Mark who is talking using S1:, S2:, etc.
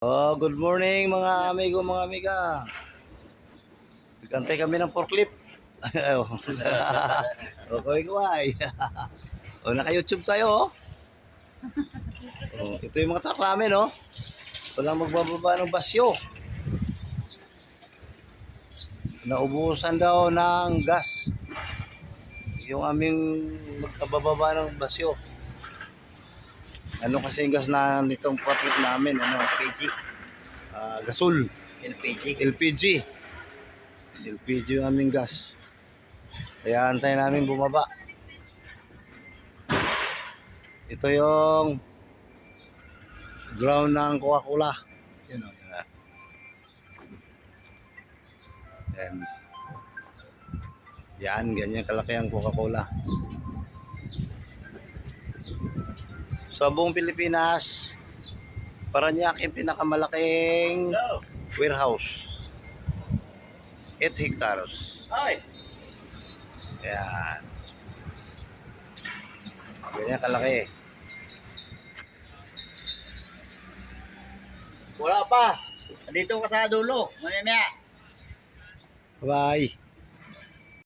S1: Oh, good morning mga amigo, mga amiga. Kantay kami ng forklift. Okay, kuway. Oh, naka-YouTube tayo, oh. Oh, ito yung mga truck namin, oh. Walang magbababa ng basyo. Naubusan daw ng gas. Yung aming magkabababa ng basyo. Ano kasi yung gas na nitong forklift namin, ano?
S2: LPG.
S1: Gasol.
S2: LPG.
S1: LPG yung aming gas. Kaya antayin namin bumaba. Ito yung ground ng Coca-Cola. Yan o. Yan, ganyan kalaki ang Coca-Cola. Sa buong Pilipinas, Parañaque yung pinakamalaking warehouse. 8 hectares.
S2: Ay!
S1: Yan. Ganyan kalaki.
S2: Wala pa. Dito ka sa dulo. Mamaya.
S1: Bye.